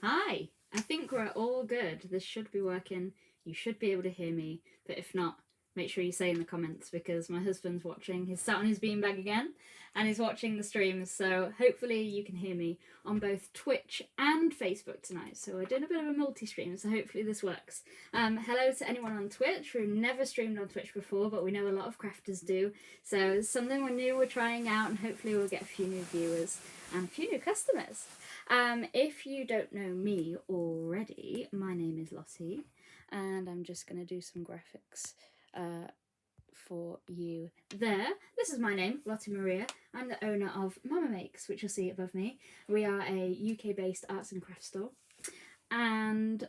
Hi, I think we're all good. This should be working. You should be able to hear me, but if not, make sure you say in the comments because my husband's watching. He's sat on his beanbag again and he's watching the streams, so hopefully you can hear me on both Twitch and Facebook tonight. So we're doing a bit of a multi-stream, so hopefully this works. Hello to anyone on Twitch who never streamed on Twitch before, but we know a lot of crafters do. So it's something we're trying out, and hopefully we'll get a few new viewers and a few new customers. If you don't know me already, my name is Lottie, and I'm just going to do some graphics for you there. This is my name, Lottie Maria. I'm the owner of Mama Makes, which you'll see above me. We are a UK-based arts and crafts store, and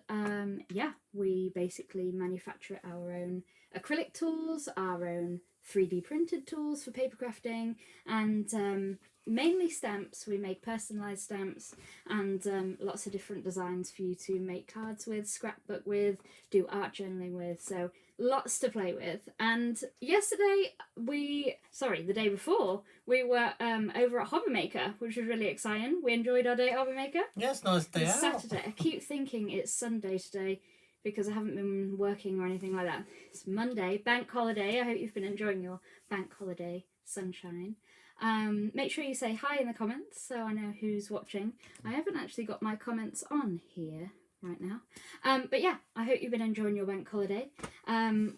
yeah, we basically manufacture our own acrylic tools, our own 3D printed tools for paper crafting, and mainly stamps. We make personalised stamps and lots of different designs for you to make cards with, scrapbook with, do art journaling with, so lots to play with. And the day before, we were over at Hobby Maker, which was really exciting. We enjoyed our day at Hobby Maker. Yes, nice day out. Saturday. I keep thinking it's Sunday today because I haven't been working or anything like that. It's Monday, bank holiday. I hope you've been enjoying your bank holiday sunshine. Make sure you say hi in the comments so I know who's watching. I haven't actually got my comments on here right now. But yeah, I hope you've been enjoying your bank holiday.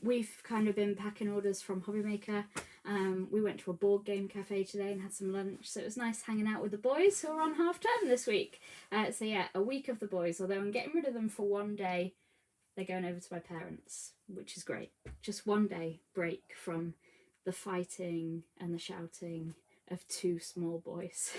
We've kind of been packing orders from Hobby Maker. We went to a board game cafe today and had some lunch, so it was nice hanging out with the boys who are on half term this week. So yeah, a week of the boys, although I'm getting rid of them for one day. They're going over to my parents, which is great. Just one day break from the fighting and the shouting of two small boys.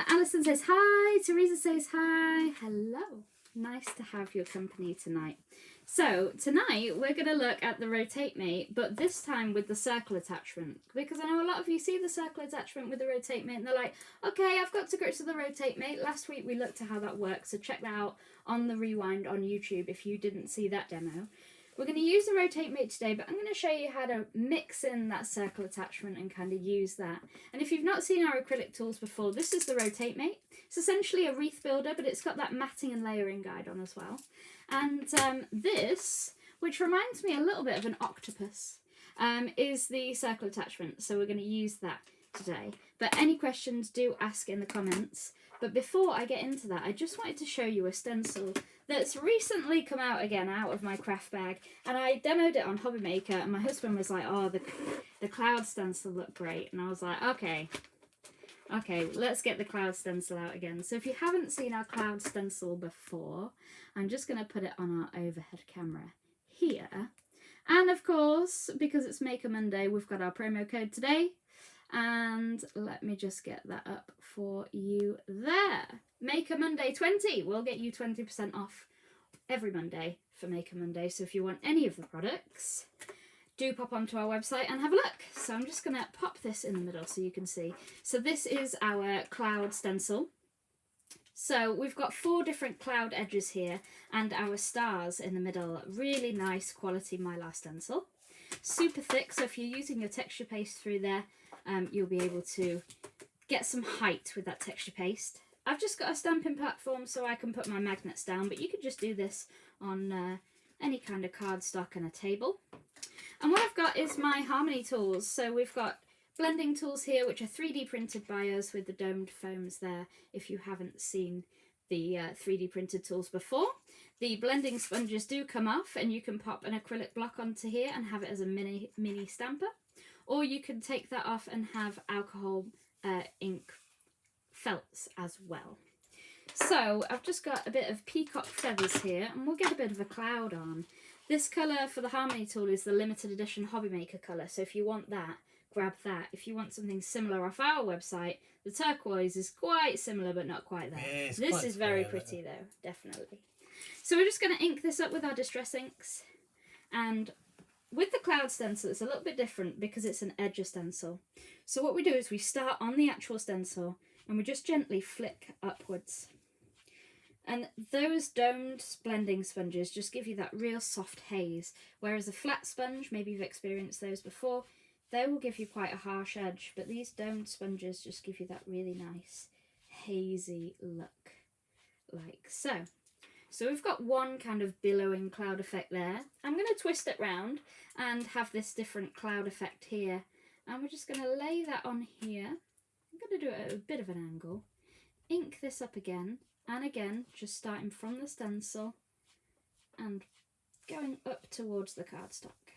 Alison says hi. Teresa says hi. Hello. Nice to have your company tonight. So tonight we're going to look at the Rotate Mate, but this time with the circle attachment, because I know a lot of you see the circle attachment with the Rotate Mate and they're like, okay, I've got to grips with the Rotate Mate. Last week we looked at how that works, so check that out on the Rewind on YouTube if you didn't see that demo. We're going to use the Rotate Mate today, but I'm going to show you how to mix in that circle attachment and kind of use that. And if you've not seen our acrylic tools before, this is the Rotate Mate. It's essentially a wreath builder, but it's got that matting and layering guide on as well. And this, which reminds me a little bit of an octopus, is the circle attachment. So we're going to use that today. But any questions, do ask in the comments. But before I get into that, I just wanted to show you a stencil that's recently come out again out of my craft bag, and I demoed it on Hobby Maker, and my husband was like, oh, the cloud stencil looked great, and I was like, okay, let's get the cloud stencil out again. So if you haven't seen our cloud stencil before, I'm just going to put it on our overhead camera here, and of course, because it's Maker Monday, we've got our promo code today. And let me just get that up for you there. Maker Monday 20 will get you 20% off every Monday for Maker Monday. So if you want any of the products, do pop onto our website and have a look. So I'm just going to pop this in the middle so you can see. So this is our cloud stencil. So we've got 4 different cloud edges here and our stars in the middle. Really nice quality Mylar stencil. Super thick, so if you're using your texture paste through there, you'll be able to get some height with that texture paste. I've just got a stamping platform so I can put my magnets down, but you could just do this on any kind of cardstock and a table. And what I've got is my Harmony tools. So we've got blending tools here, which are 3D printed by us with the domed foams there, if you haven't seen the 3D printed tools before. The blending sponges do come off and you can pop an acrylic block onto here and have it as a mini stamper. Or you can take that off and have alcohol ink felts as well. So I've just got a bit of peacock feathers here and we'll get a bit of a cloud on. This colour for the Harmony tool is the limited edition Hobby Maker colour, so if you want that, grab that. If you want something similar off our website, the turquoise is quite similar but not quite there. Yeah, this is very pretty though, definitely. So we're just going to ink this up with our distress inks, and with the cloud stencil it's a little bit different because it's an edge stencil. So what we do is we start on the actual stencil and we just gently flick upwards. And those domed blending sponges just give you that real soft haze, whereas a flat sponge, maybe you've experienced those before, they will give you quite a harsh edge, but these domed sponges just give you that really nice hazy look, like so. So we've got one kind of billowing cloud effect there. I'm going to twist it round and have this different cloud effect here, and we're just going to lay that on here. I'm going to do it at a bit of an angle, ink this up again, and again just starting from the stencil and going up towards the cardstock.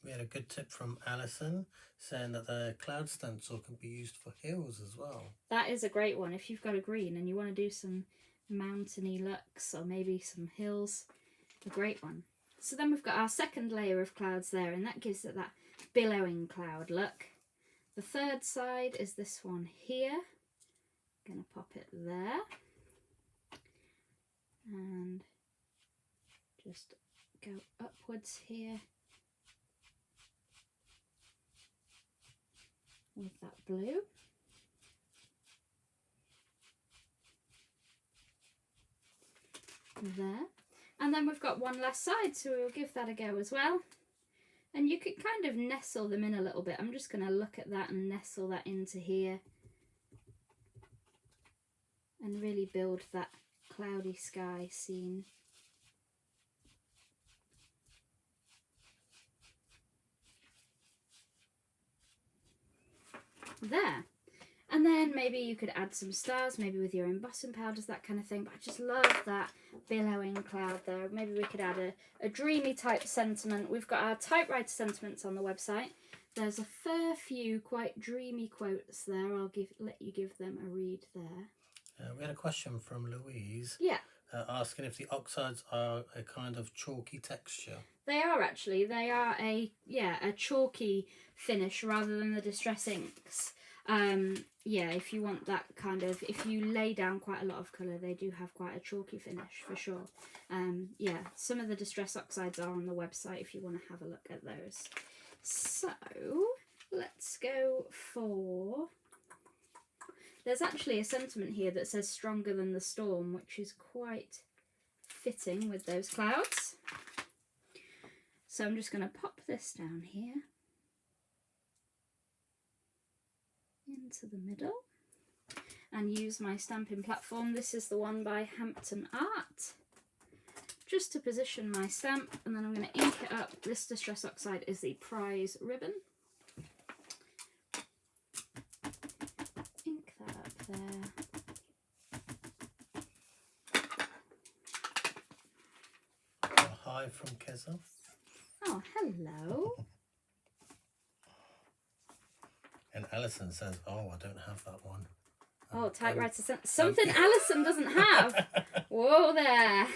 We had a good tip from Alison saying that the cloud stencil can be used for hills as well. That is a great one if you've got a green and you want to do some mountainy looks or maybe some hills. A great one. So then we've got our second layer of clouds there, and that gives it that billowing cloud look. The third side is this one here. Going to pop it there and just go upwards here with that blue. There, and then we've got one last side, so we'll give that a go as well. And you can kind of nestle them in a little bit. I'm just going to look at that and nestle that into here and really build that cloudy sky scene. There. And then maybe you could add some stars, maybe with your embossing powders, that kind of thing. But I just love that billowing cloud there. Maybe we could add a dreamy type sentiment. We've got our typewriter sentiments on the website. There's a fair few quite dreamy quotes there. I'll let you give them a read there. We had a question from Louise. Yeah. Asking if the oxides are a kind of chalky texture. They are actually. They are a chalky finish rather than the distress inks. Yeah, if you want that kind of, if you lay down quite a lot of colour, they do have quite a chalky finish for sure. Yeah, some of the distress oxides are on the website if you want to have a look at those. So let's go for, there's actually a sentiment here that says stronger than the storm, which is quite fitting with those clouds. So I'm just going to pop this down here into the middle and use my stamping platform. This is the one by Hampton Art, just to position my stamp, and then I'm going to ink it up. This distress oxide is the prize ribbon. Ink that up there. Hi from Keza. Oh, hello. And Alison says, oh, I don't have that one. Oh, typewriter something Alison doesn't have. Whoa there.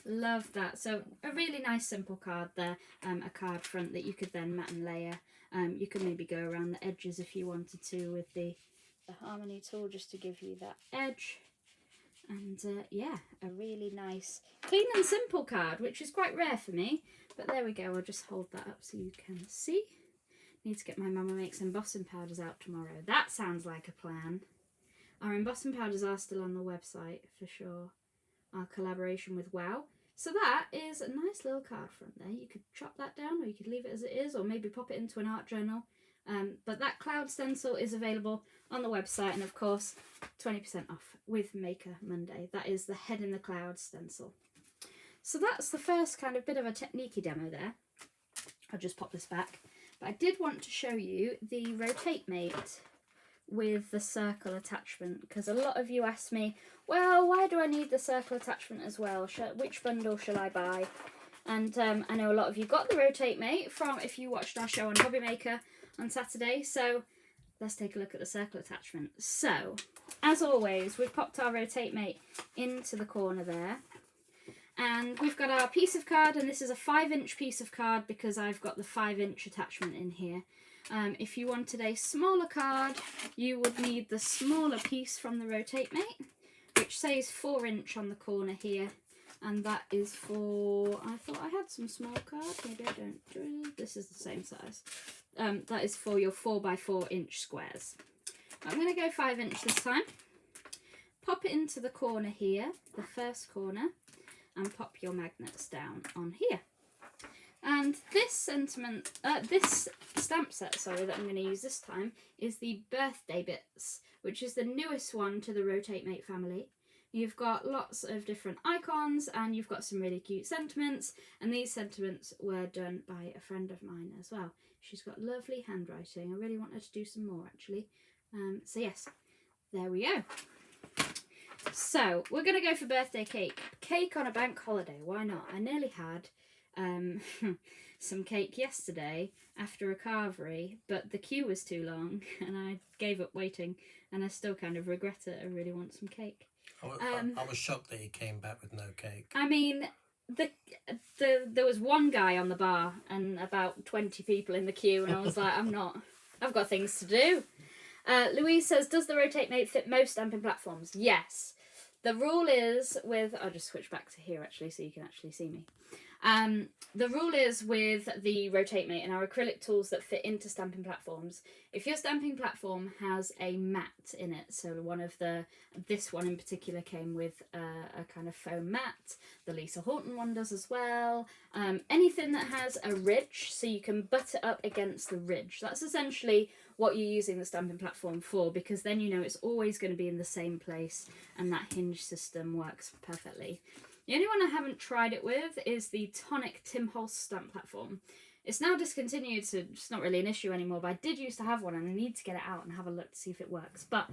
Love that. So a really nice simple card there. A card front that you could then mat and layer. You could maybe go around the edges if you wanted to with the Harmony tool, just to give you that edge. And yeah, a really nice, clean and simple card, which is quite rare for me. But there we go, I'll just hold that up so you can see. Need to get my Mama Makes embossing powders out tomorrow. That sounds like a plan. Our embossing powders are still on the website for sure. Our collaboration with Wow. So that is a nice little card front there. You could chop that down, or you could leave it as it is, or maybe pop it into an art journal. But that cloud stencil is available on the website, and of course 20% off with Maker Monday. That is the Head in the Cloud stencil. So that's the first kind of bit of a techniquey demo there. I'll just pop this back. But I did want to show you the Rotate Mate with the circle attachment, because a lot of you asked me, well, why do I need the circle attachment as well? Which bundle shall I buy? And I know a lot of you got the Rotate Mate from if you watched our show on Hobby Maker on Saturday, so let's take a look at the circle attachment. So, as always, we've popped our Rotate Mate into the corner there, and we've got our piece of card, and this is a 5-inch piece of card because I've got the 5-inch attachment in here. If you wanted a smaller card, you would need the smaller piece from the Rotate Mate, which says 4-inch on the corner here, and that is for, I thought I had some small cards, maybe I don't, this is the same size. That is for your 4x4-inch squares. I'm going to go 5-inch this time. Pop it into the corner here, the first corner, and pop your magnets down on here. And this stamp set, that I'm going to use this time is the Birthday Bits, which is the newest one to the Rotate Mate family. You've got lots of different icons, and you've got some really cute sentiments, and these sentiments were done by a friend of mine as well. She's got lovely handwriting. I really want her to do some more, actually. So yes, there we go. So we're going to go for birthday cake. Cake on a bank holiday, why not? I nearly had some cake yesterday after a carvery, but the queue was too long and I gave up waiting, and I still kind of regret it. I really want some cake. I was shocked that you came back with no cake. I mean, there was one guy on the bar and about 20 people in the queue, and I was like, I've got things to do. Louise says, does the Rotate Mate fit most stamping platforms? Yes. The rule is with, I'll just switch back to here actually so you can actually see me. The rule is with the Rotate Mate and our acrylic tools that fit into stamping platforms, if your stamping platform has a mat in it, so this one in particular came with a kind of foam mat, the Lisa Horton one does as well, anything that has a ridge so you can butt it up against the ridge, that's essentially what you're using the stamping platform for, because then you know it's always going to be in the same place and that hinge system works perfectly. The only one I haven't tried it with is the Tonic Tim Holtz stamp platform. It's now discontinued, so it's not really an issue anymore, but I did used to have one and I need to get it out and have a look to see if it works. But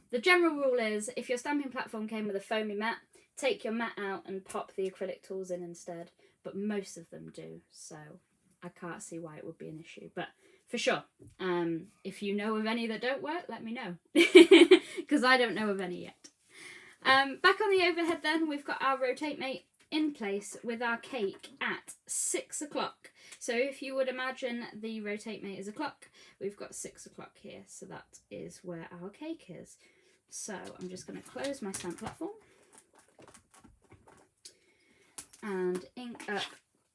the general rule is, if your stamping platform came with a foamy mat, take your mat out and pop the acrylic tools in instead. But most of them do, so I can't see why it would be an issue. But for sure, if you know of any that don't work, let me know, because I don't know of any yet. Back on the overhead then, we've got our Rotate Mate in place with our cake at 6 o'clock. So if you would imagine the Rotate Mate as a clock, we've got 6 o'clock here. So that is where our cake is. So I'm just going to close my stamp platform and ink up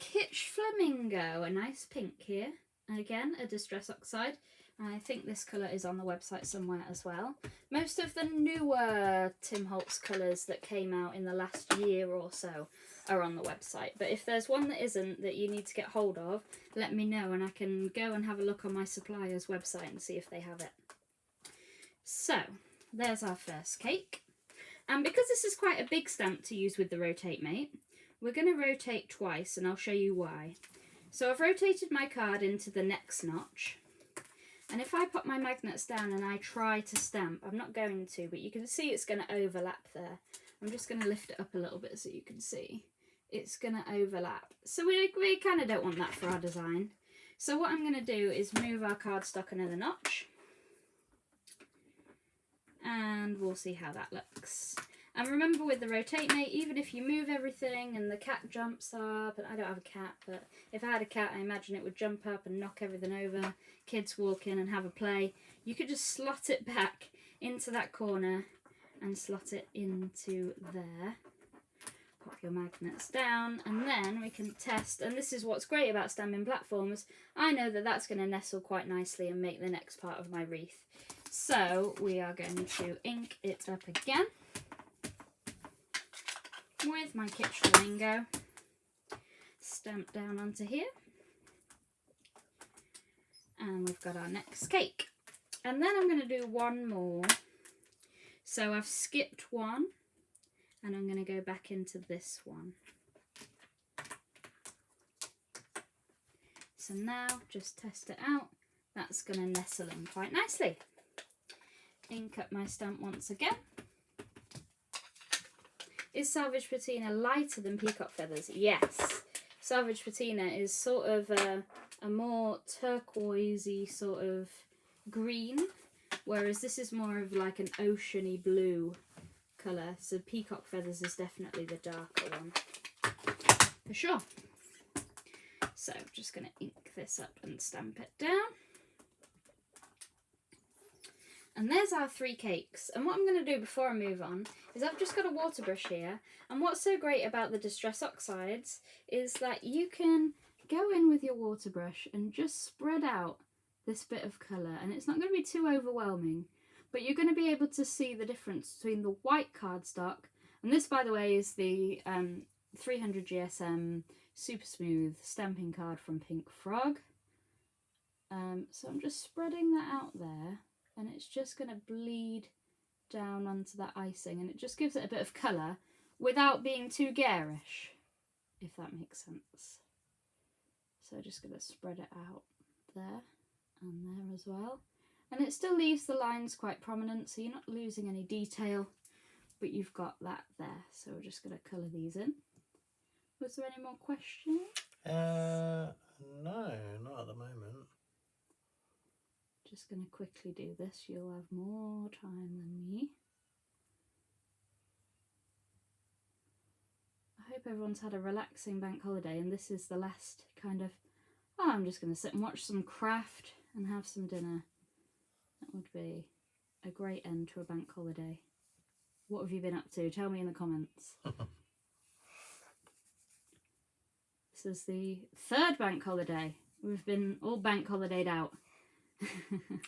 Kitsch Flamingo, a nice pink here. And again, a Distress Oxide. I think this colour is on the website somewhere as well. Most of the newer Tim Holtz colours that came out in the last year or so are on the website. But if there's one that isn't, that you need to get hold of, let me know and I can go and have a look on my supplier's website and see if they have it. So, there's our first cake. And because this is quite a big stamp to use with the Rotate Mate, we're going to rotate twice and I'll show you why. So I've rotated my card into the next notch. And if I pop my magnets down and I try to stamp, I'm not going to, but you can see it's going to overlap there. I'm just going to lift it up a little bit so you can see. It's going to overlap. So we kind of don't want that for our design. So what I'm going to do is move our cardstock another notch. And we'll see how that looks. And remember with the Rotate Mate, even if you move everything and the cat jumps up, and I don't have a cat, but if I had a cat, I imagine it would jump up and knock everything over, kids walk in and have a play, you could just slot it back into that corner and slot it into there. Pop your magnets down, and then we can test. And this is what's great about stamping platforms. I know that that's going to nestle quite nicely and make the next part of my wreath. So we are going to ink it up again with my kitchen lingo. Stamp down onto here. And we've got our next cake. And then I'm going to do one more. So I've skipped one. And I'm going to go back into this one. So now, just test it out. That's going to nestle in quite nicely. Ink up my stamp once again. Is Salvage Patina lighter than Peacock Feathers? Yes. Salvage Patina is sort of a more turquoisey sort of green, whereas this is more of like an oceany blue colour. So Peacock Feathers is definitely the darker one, for sure. So I'm just going to ink this up and stamp it down. And there's our 3 cakes. And what I'm going to do before I move on is I've just got a water brush here. And what's so great about the Distress Oxides is that you can go in with your water brush and just spread out this bit of colour. And it's not going to be too overwhelming, but you're going to be able to see the difference between the white cardstock. And this, by the way, is the 300 GSM Super Smooth stamping card from Pink Frog. So I'm just spreading that out there. And it's just going to bleed down onto that icing, and it just gives it a bit of colour without being too garish, if that makes sense. So just going to spread it out there and there as well. And it still leaves the lines quite prominent, so you're not losing any detail, but you've got that there. So we're just going to colour these in. Was there any more questions? No, not at the moment. Just going to quickly do this. You'll have more time than me. I hope everyone's had a relaxing bank holiday, and this is the last kind of, oh, I'm just going to sit and watch some craft and have some dinner. That would be a great end to a bank holiday. What have you been up to? Tell me in the comments. This is the 3rd bank holiday. We've been all bank holidayed out.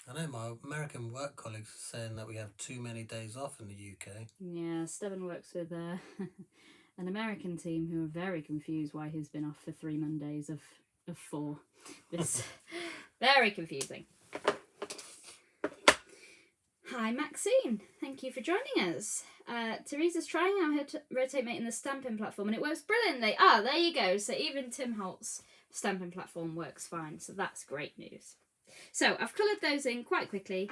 I know my American work colleagues are saying that we have too many days off in the UK. Yeah, Steven works with an American team who are very confused why he's been off for 3 Mondays of 4. This very confusing. Hi Maxine, thank you for joining us. Teresa's trying out her Rotate Mate in the stamping platform and it works brilliantly. Ah, there you go. So even Tim Holt's stamping platform works fine. So that's great news. So I've coloured those in quite quickly.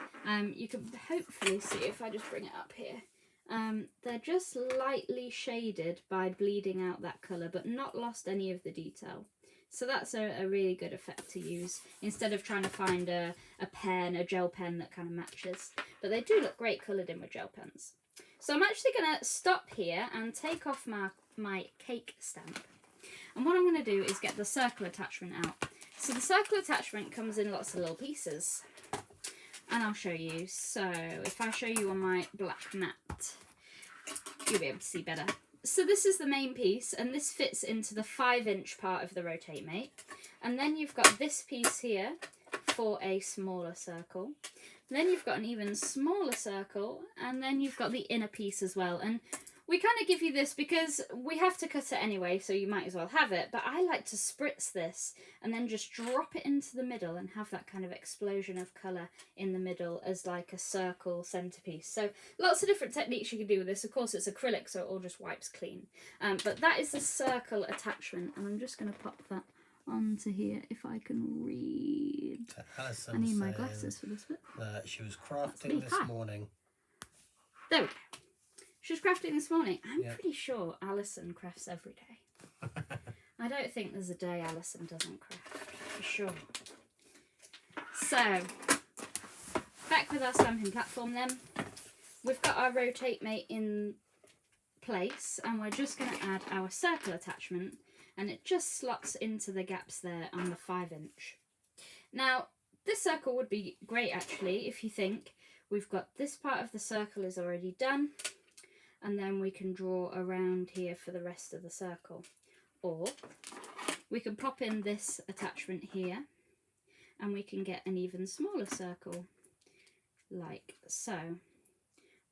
You can hopefully see if I just bring it up here. They're just lightly shaded by bleeding out that colour, but not lost any of the detail. So that's a really good effect to use instead of trying to find a pen, a gel pen that kind of matches. But they do look great coloured in with gel pens. So I'm actually going to stop here and take off my cake stamp. And what I'm going to do is get the circle attachment out. So the circle attachment comes in lots of little pieces. And I'll show you. So if I show you on my black mat, you'll be able to see better. So this is the main piece, and this fits into the 5-inch part of the Rotate Mate. And then you've got this piece here for a smaller circle. Then you've got an even smaller circle, and then you've got the inner piece as well. And we kind of give you this because we have to cut it anyway, so you might as well have it. But I like to spritz this and then just drop it into the middle and have that kind of explosion of colour in the middle as like a circle centrepiece. So lots of different techniques you can do with this. Of course, it's acrylic, so it all just wipes clean. But that is the circle attachment, and I'm just going to pop that onto here if I can read. Alison, I need my glasses for this bit. She was crafting this morning. There we go. She was crafting this morning. I'm pretty sure Alison crafts every day. I don't think there's a day Alison doesn't craft, for sure. So, back with our stamping platform then. We've got our Rotate Mate in place, and we're just going to add our circle attachment, and it just slots into the gaps there on the 5-inch. Now, this circle would be great actually if you think we've got this part of the circle is already done, and then we can draw around here for the rest of the circle. Or we can pop in this attachment here and we can get an even smaller circle, like so.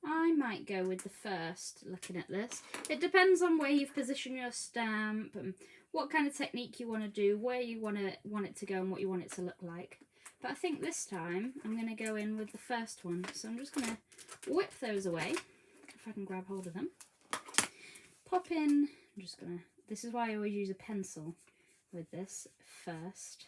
I might go with the first, looking at this. It depends on where you've positioned your stamp and what kind of technique you want to do, where you want it to go and what you want it to look like. But I think this time I'm going to go in with the first one. So I'm just going to whip those away, if I can grab hold of them. Pop in, I'm just going to, this is why I always use a pencil with this first.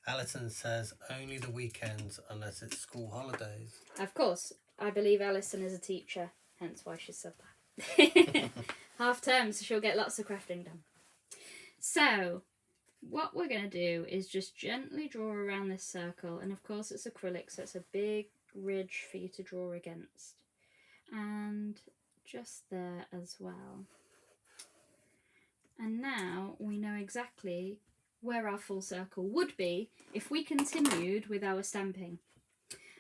Alison says only the weekends unless it's school holidays. Of course, I believe Alison is a teacher, hence why she said that. Half term, so she'll get lots of crafting done. So, what we're going to do is just gently draw around this circle, and of course it's acrylic, so it's a big ridge for you to draw against. And just there as well. And now we know exactly where our full circle would be if we continued with our stamping.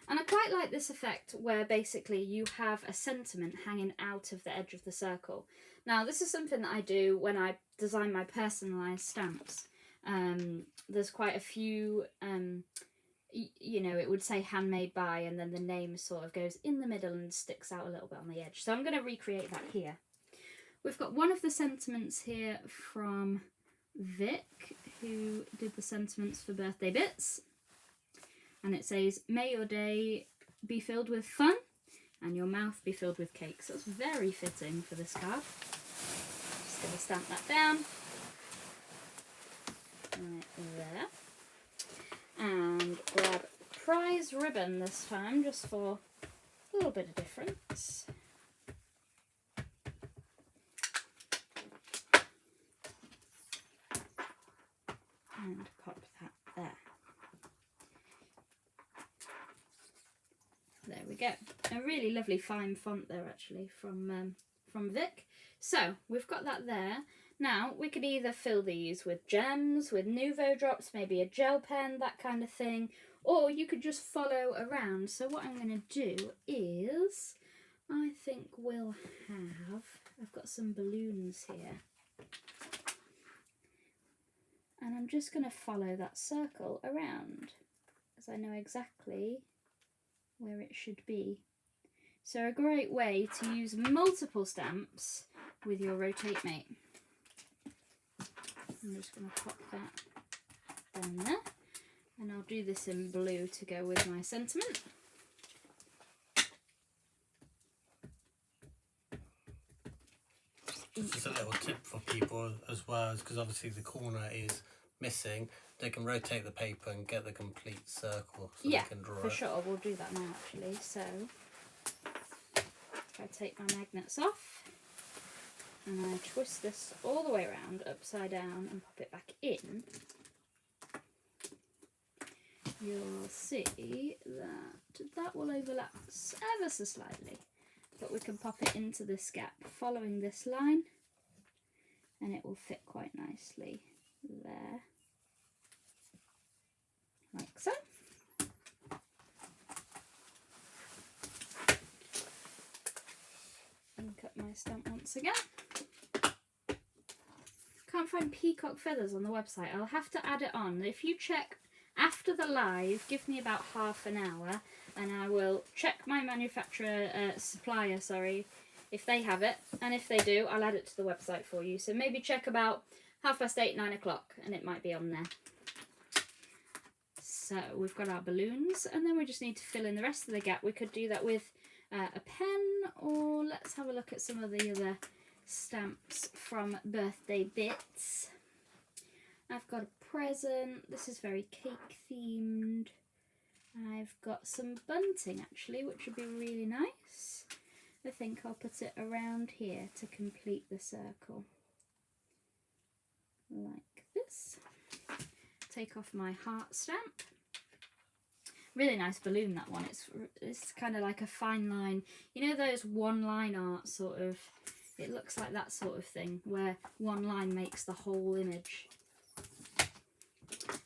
And I quite like this effect where basically you have a sentiment hanging out of the edge of the circle. Now this is something that I do when I design my personalised stamps. There's quite a few, you know, it would say handmade by, and then the name sort of goes in the middle and sticks out a little bit on the edge. So I'm going to recreate that here. We've got one of the sentiments here from Vic, who did the sentiments for Birthday Bits. And it says, may your day be filled with fun and your mouth be filled with cake. So it's very fitting for this card. Just going to stamp that down. Right there. And grab prize ribbon this time, just for a little bit of difference. And pop that there. There we go. A really lovely fine font there actually from Vic. So we've got that there. Now we could either fill these with gems, with Nouveau drops, maybe a gel pen, that kind of thing, or you could just follow around. So what I'm going to do is, I think we'll have, I've got some balloons here. And I'm just going to follow that circle around, as I know exactly where it should be. So a great way to use multiple stamps with your Rotate Mate. I'm just going to pop that down there, and I'll do this in blue to go with my sentiment. Just a little tip for people as well, because obviously the corner is missing. They can rotate the paper and get the complete circle, so Yeah, they can draw for it. sure. We'll do that now actually. So if I take my magnets off and I twist this all the way around upside down and pop it back in, you'll see that that will overlap ever so slightly, but we can pop it into this gap following this line and it will fit quite nicely there, like so. And cut my stamp once again. Can't find peacock feathers on the website. I'll have to add it on. If you check after the live, give me about half an hour and I will check my manufacturer, supplier, sorry, if they have it. And if they do, I'll add it to the website for you. So maybe check about 8:30, 9 o'clock and it might be on there. So we've got our balloons and then we just need to fill in the rest of the gap. We could do that with a pen, or let's have a look at some of the other stamps from Birthday Bits. I've got a present. This is very cake themed. I've got some bunting actually, which would be really nice. I think I'll put it around here to complete the circle. Like this. Take off my heart stamp. Really nice balloon, that one. It's kind of like a fine line. You know those one line art sort of, it looks like that sort of thing where one line makes the whole image.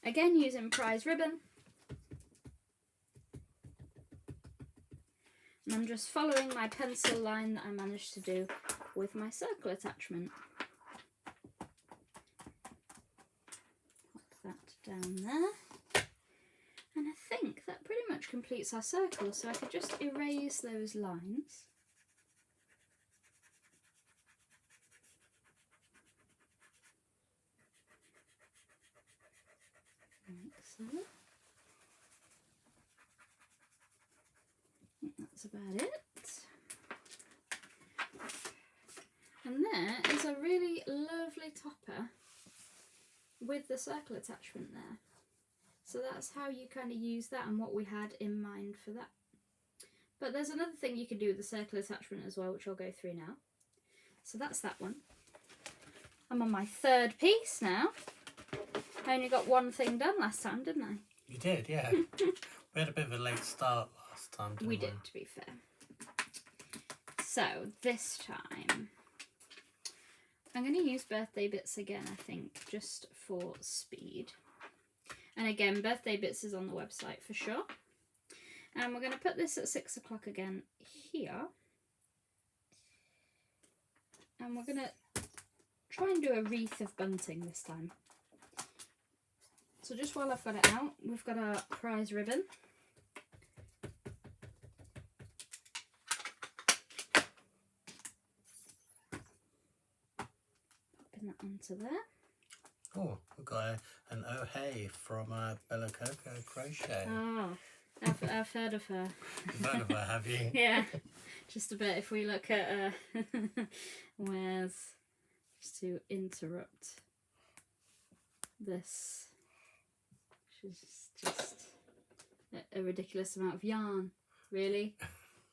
Again, using prize ribbon. And I'm just following my pencil line that I managed to do with my circle attachment. Pop that down there. And I think that pretty much completes our circle, so I could just erase those lines. Like so. I think that's about it. And there is a really lovely topper with the circle attachment there. So that's how you kind of use that and what we had in mind for that. But there's another thing you can do with the circle attachment as well, which I'll go through now. So that's that one. I'm on my third piece now. I only got one thing done last time, didn't I? You did, yeah. We had a bit of a late start last time, didn't we? We did, to be fair. So this time, I'm going to use birthday bits again, I think, just for speed. And again, birthday bits is on the website for sure. And we're going to put this at 6 o'clock again here. And we're going to try and do a wreath of bunting this time. So just while I've got it out, we've got our prize ribbon. Popping that onto there. Oh, we've got an oh hey from Bella Coco Crochet. Oh, I've heard of her. You've heard of her, have you? Yeah, just a bit. If we look at where's, just to interrupt this, she's just a ridiculous amount of yarn, really.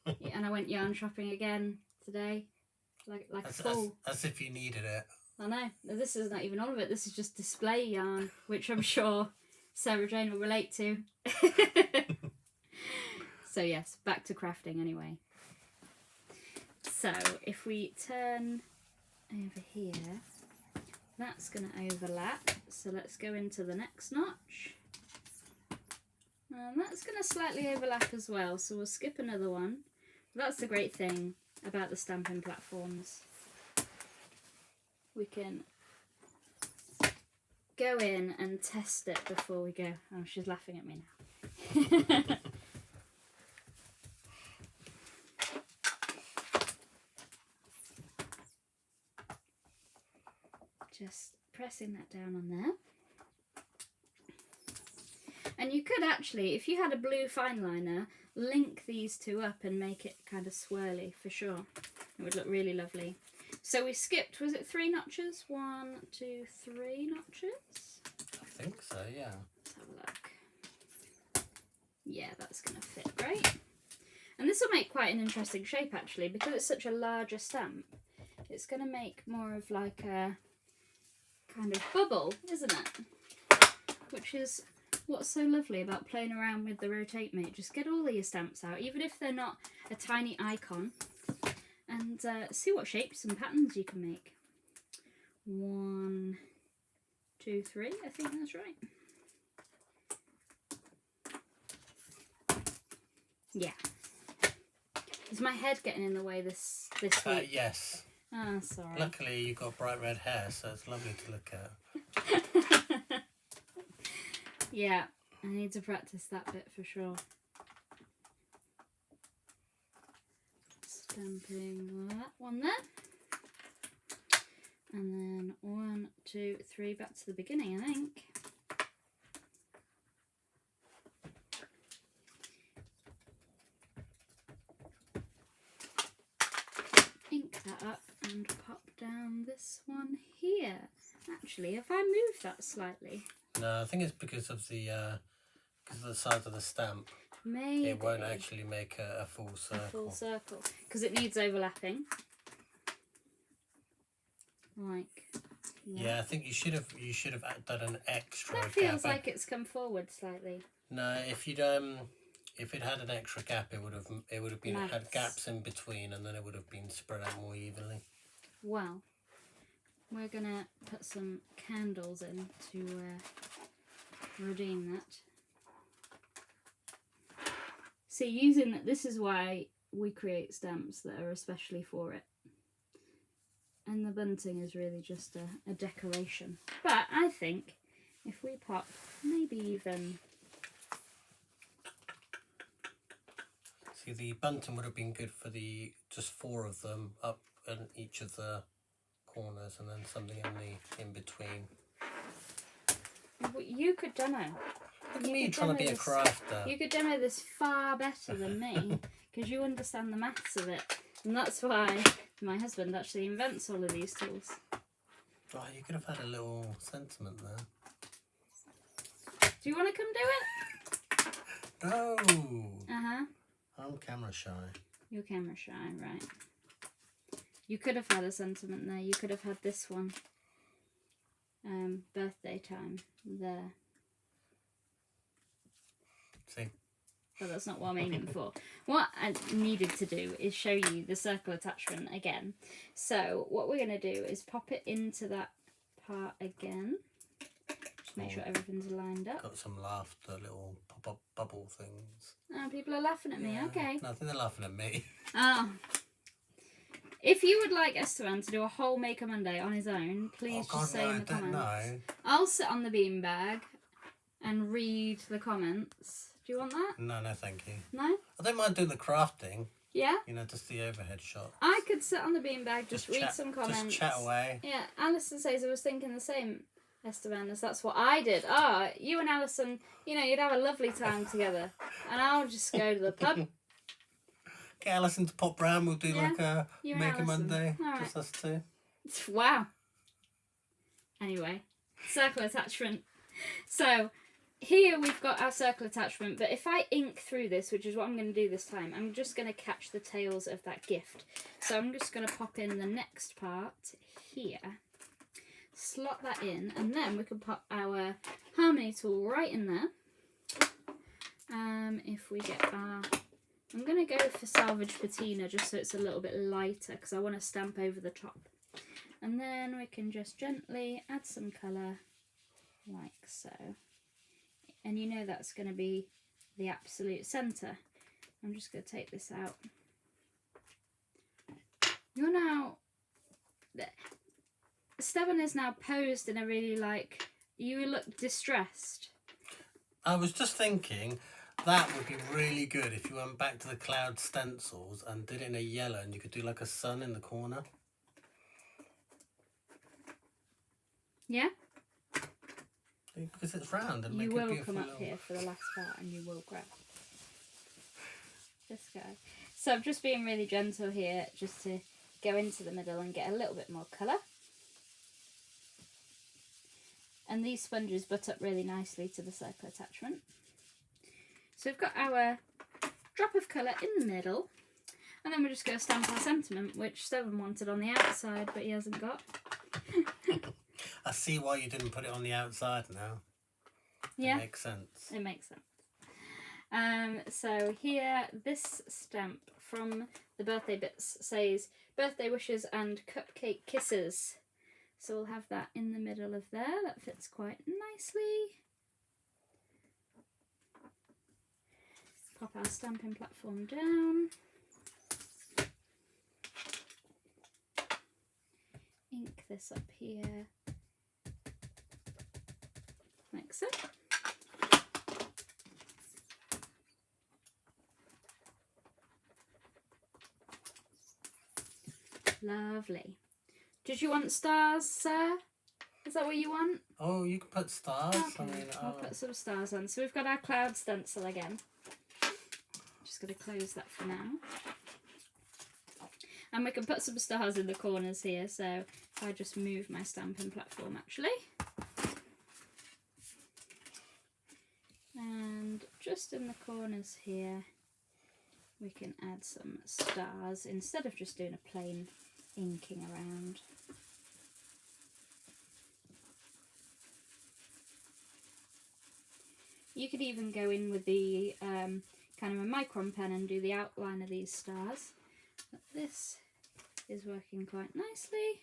Yeah, and I went yarn shopping again today, like a fool. As if you needed it. I know. This is not even all of it. This is just display yarn, which I'm sure Sarah Jane will relate to. So yes, back to crafting anyway. So if we turn over here, that's going to overlap. So let's go into the next notch. And that's going to slightly overlap as well. So we'll skip another one. That's the great thing about the stamping platforms. We can go in and test it before we go. Oh, she's laughing at me now. Just pressing that down on there. And you could actually, if you had a blue fine liner, link these two up and make it kind of swirly for sure. It would look really lovely. So we skipped, was it 3 notches? 1, 2, 3 notches? I think so, yeah. Let's have a look. Yeah, that's going to fit great. And this will make quite an interesting shape actually, because it's such a larger stamp. It's going to make more of like a kind of bubble, isn't it? Which is what's so lovely about playing around with the Rotate Mate. Just get all of your stamps out, even if they're not a tiny icon, and see what shapes and patterns you can make. 1, 2, 3, I think that's right. Yeah. Is my head getting in the way this week? Yes. Oh, sorry. Luckily you've got bright red hair, so it's lovely to look at. Yeah, I need to practice that bit for sure. Stamping that one there. And then 1, 2, 3, back to the beginning, I think. Ink that up and pop down this one here. Actually, if I move that slightly. No, I think it's because of the size of the stamp. Maybe. It won't actually make a full circle. A full circle. Because it needs overlapping. Like. Yeah, I think you should have done an extra. That feels like it's come forward slightly. No, if it had an extra gap, it would have been had gaps in between, and then it would have been spread out more evenly. Well, we're gonna put some candles in to redeem that. See, using that, this is why we create stamps that are especially for it. And the bunting is really just a decoration. But I think if we pop maybe even... See, the bunting would have been good for the just 4 of them up in each of the corners, and then something in between. You could demo. Look at me trying to be a crafter. You could demo this far better than me, because you understand the maths of it. And that's why my husband actually invents all of these tools. Oh, you could have had a little sentiment there. Do you want to come do it? No! Uh-huh. I'm camera shy. You're camera shy, right. You could have had a sentiment there. You could have had this one. Birthday time there. See? But that's not what I'm aiming for. What I needed to do is show you the circle attachment again. So what we're going to do is pop it into that part again. Just make sure everything's lined up. Got some laughter, little pop-up bubble things. Oh, people are laughing at me, Yeah. okay. No, I think they're laughing at me. Oh. If you would like Esteban to do a whole Maker Monday on his own, please just say in the comments. I'll sit on the beanbag and read the comments. Do you want that? No, thank you. No? I don't mind doing the crafting. Yeah? You know, just the overhead shot. I could sit on the beanbag, just read some comments. Just chat away. Yeah, Alison says I was thinking the same, Esteban, as that's what I did. Ah, you and Alison, you know, you'd have a lovely time together. And I'll just go to the pub. Get Alison to pop round, we'll do like a Maker Monday. Right. Just us two. Wow. Anyway, circle attachment. So, here we've got our circle attachment, but if I ink through this, which is what I'm going to do this time, I'm just going to catch the tails of that gift. So I'm just going to pop in the next part here, slot that in, and then we can pop our harmony tool right in there. If we get our... I'm going to go for salvage patina just so it's a little bit lighter because I want to stamp over the top. And then we can just gently add some colour like so. And you know that's going to be the absolute centre. I'm just going to take this out. You're now... Esteban is now posed in a really like... You look distressed. I was just thinking... That would be really good if you went back to the cloud stencils and did it in a yellow and you could do like a sun in the corner. Yeah? Because it's round and you make it will beautiful. come up here for the last part and you will grab this guy. So I'm just being really gentle here just to go into the middle and get a little bit more colour. And these sponges butt up really nicely to the circle attachment. So we've got our drop of colour in the middle, and then we're just going to stamp our sentiment, which Steven wanted on the outside, but he hasn't got. I see why you didn't put it on the outside now. Yeah. It makes sense. It makes sense. So here, this stamp from the birthday bits says, birthday wishes and cupcake kisses. So we'll have that in the middle of there. That fits quite nicely. Pop our stamping platform down. Ink this up here. Like so. Lovely. Did you want stars, sir? Is that what you want? Oh, you can put stars. Okay, I mean, I'll put some stars on. So we've got our cloud stencil again. Just going to close that for now. And we can put some stars in the corners here. So if I just move my stamping platform actually. And just in the corners here, we can add some stars instead of just doing a plain inking around. You could even go in with the kind of a micron pen and do the outline of these stars. But this is working quite nicely.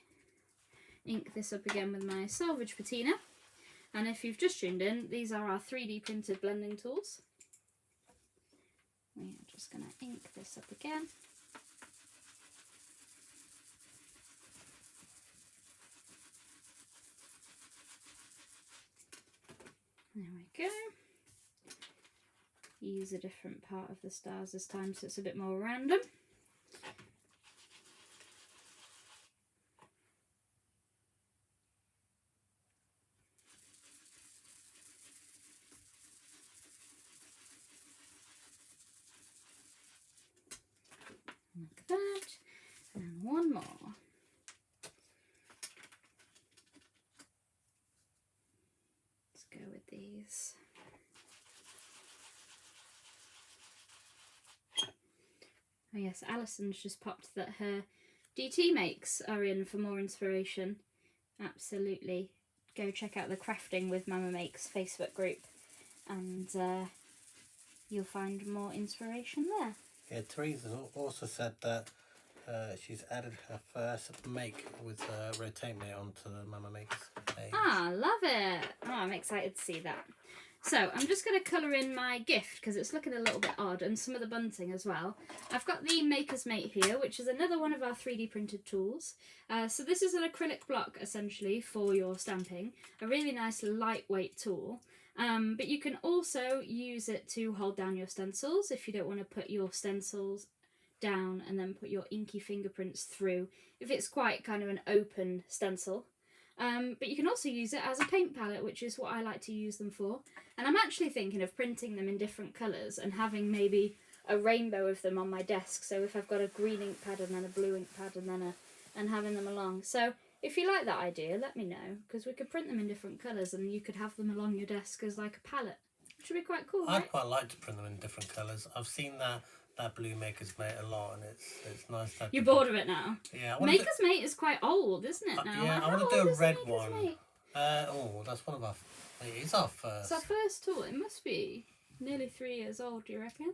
Ink this up again with my salvage patina. And if you've just tuned in, these are our 3D printed blending tools. We just just going to ink this up again. There we go. Use a different part of the stars this time so it's a bit more random. Like that. And one more. Let's go with these. Oh yes, Alison's just popped that her DT makes are in for more inspiration. Absolutely. Go check out the Crafting with Mama Makes Facebook group and you'll find more inspiration there. Yeah, Teresa also said that she's added her first make with Rotate Mate onto the Mama Makes page. Ah, love it. Oh, I'm excited to see that. So I'm just going to colour in my gift because it's looking a little bit odd, and some of the bunting as well. I've got the Maker's Mate here, which is another one of our 3D printed tools. So this is an acrylic block essentially for your stamping, a really nice lightweight tool. But you can also use it to hold down your stencils if you don't want to put your stencils down and then put your inky fingerprints through if it's quite kind of an open stencil. But you can also use it as a paint palette, which is what I like to use them for. And I'm actually thinking of printing them in different colours and having maybe a rainbow of them on my desk. So if I've got a green ink pad and then a blue ink pad and then and having them along. So if you like that idea, let me know, because we could print them in different colours and you could have them along your desk as like a palette. Which would be quite cool, right? I'd quite like to print them in different colours. I've seen that blue Maker's Mate a lot, and it's nice to have. You're bored of it now? Yeah. Maker's Mate is quite old, isn't it now? Yeah, Like, I want how to do old a is red Maker's one. Mate? That's one of our. It is our first. It's our first tool. It must be nearly 3 years old, do you reckon?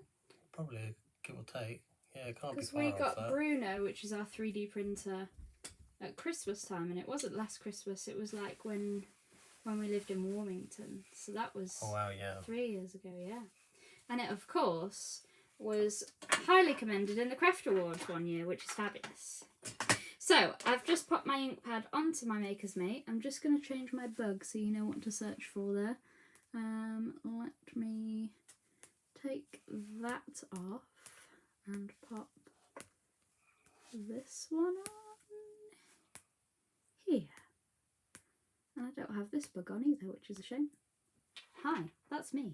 Probably, give or take. Yeah, it can't be Because far we off got that. Bruno, which is our 3D printer, at Christmas time, and it wasn't last Christmas. It was like when we lived in Warmington. So that was Oh wow, yeah. 3 years ago, yeah. And it, of course, was highly commended in the Craft Awards one year, which is fabulous. So, I've just popped my ink pad onto my Maker's Mate. I'm just going to change my bug so you know what to search for there. Let me take that off and pop this one on here. And I don't have this bug on either, which is a shame. Hi, that's me.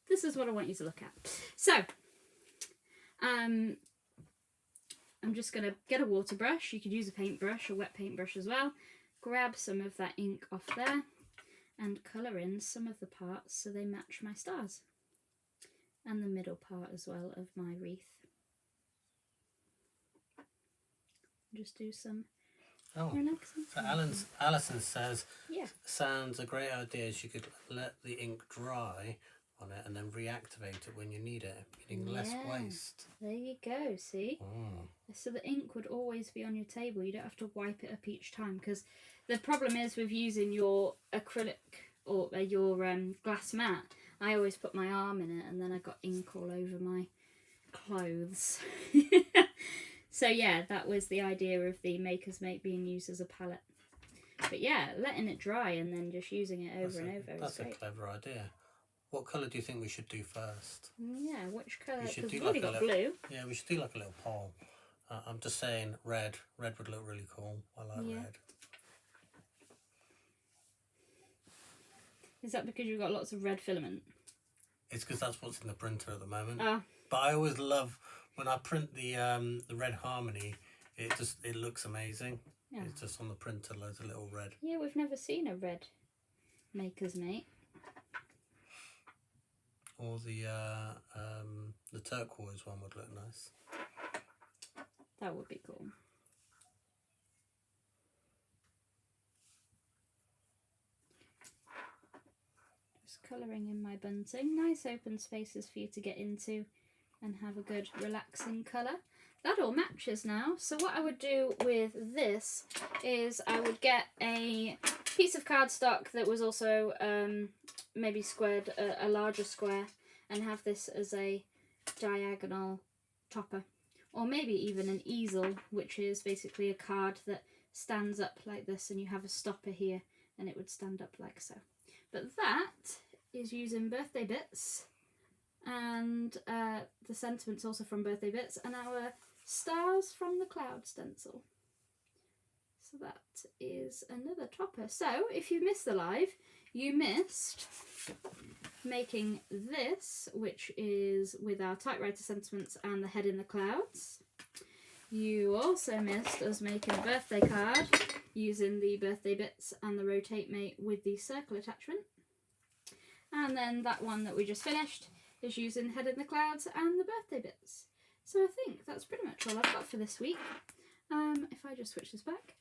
This is what I want you to look at. So, I'm just going to get a water brush. You could use a paintbrush, a wet paintbrush as well. Grab some of that ink off there and colour in some of the parts so they match my stars. And the middle part as well of my wreath. Just do some relaxing. So Alison says, Yeah. sounds a great idea. She could let the ink dry on it and then reactivate it when you need it, meaning less waste. There you go, see? So the ink would always be on your table. You don't have to wipe it up each time, because the problem is with using your acrylic or your glass mat, I always put my arm in it and then I got ink all over my clothes. So yeah, that was the idea of the Maker's Mate being used as a palette. But yeah, letting it dry and then just using it over and over That's is a great. clever idea. What colour do you think we should do first? Yeah, which colour? We should Because do we've already like a got little- blue. Yeah, we should do like a little poll. I'm just saying red. Red would look really cool. I like Yeah. red. Is that because you've got lots of red filament? It's because that's what's in the printer at the moment. Oh, But I always love when I print the red harmony. It looks amazing. yeah. It's just on the printer, loads of little red. Yeah, we've never seen a red Maker's Mate. Or the turquoise one would look nice. That would be cool. Just colouring in my bunting. Nice open spaces for you to get into and have a good relaxing colour. That all matches now. So what I would do with this is I would get a piece of cardstock that was also maybe squared, a larger square, and have this as a diagonal topper, or maybe even an easel, which is basically a card that stands up like this, and you have a stopper here and it would stand up like so. But that is using Birthday Bits, and the sentiments also from Birthday Bits, and our Stars from the Cloud stencil. So that is another topper. So if you missed the live, you missed making this, which is with our typewriter sentiments and the head in the clouds. You also missed us making a birthday card using the Birthday Bits and the Rotate Mate with the circle attachment. And then that one that we just finished is using head in the clouds and the Birthday Bits. So I think that's pretty much all I've got for this week. If I just switch this back.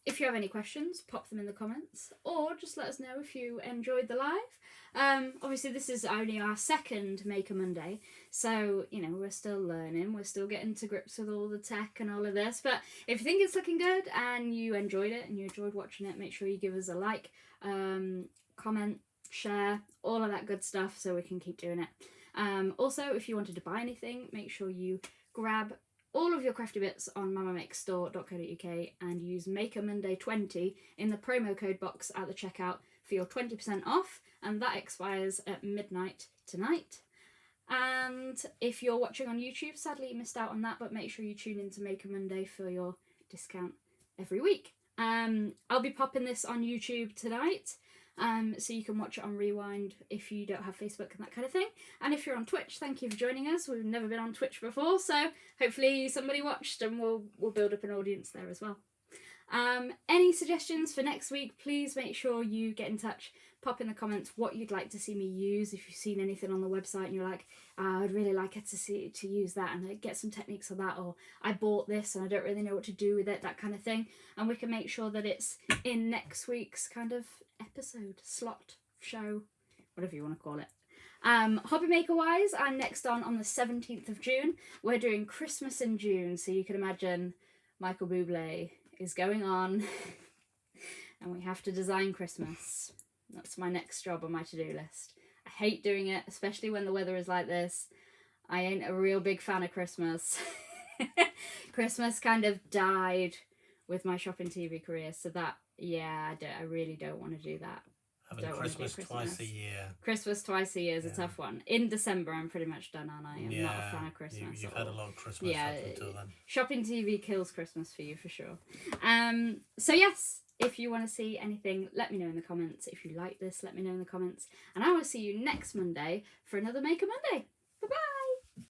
If you have any questions, pop them in the comments, or just let us know if you enjoyed the live. Obviously this is only our second Maker Monday, so you know, we're still learning, we're still getting to grips with all the tech and all of this, but if you think it's looking good and you enjoyed it and you enjoyed watching it, make sure you give us a like, comment, share, all of that good stuff so we can keep doing it. Also, if you wanted to buy anything, make sure you grab all of your crafty bits on mamamakestore.co.uk and use Maker Monday 20 in the promo code box at the checkout for your 20% off, and that expires at midnight tonight. And if you're watching on YouTube, sadly you missed out on that, but make sure you tune in to Maker Monday for your discount every week. I'll be popping this on YouTube tonight, so you can watch it on Rewind if you don't have Facebook and that kind of thing. And if you're on Twitch, thank you for joining us. We've never been on Twitch before, so hopefully somebody watched and we'll build up an audience there as well. Any suggestions for next week, please make sure you get in touch. Pop in the comments what you'd like to see me use. If you've seen anything on the website and you're like, I'd really like it to use that and get some techniques on that, or I bought this and I don't really know what to do with it, that kind of thing. And we can make sure that it's in next week's kind of episode, slot, show, whatever you want to call it. Hobby Maker wise, I'm next on the 17th of June. We're doing Christmas in June, so you can imagine Michael Bublé is going on and we have to design Christmas. That's my next job on my to-do list. I hate doing it, especially when the weather is like this. I ain't a real big fan of Christmas. Christmas kind of died with my shopping TV career, so that, yeah, I really don't want to do that. Having Christmas twice a year. Christmas twice a year is a tough one. In December, I'm pretty much done, aren't I? I'm not a fan of Christmas. You've had a lot of Christmas up until then. Shopping TV kills Christmas for you, for sure. So yes, if you want to see anything, let me know in the comments. If you like this, let me know in the comments. And I will see you next Monday for another Maker Monday.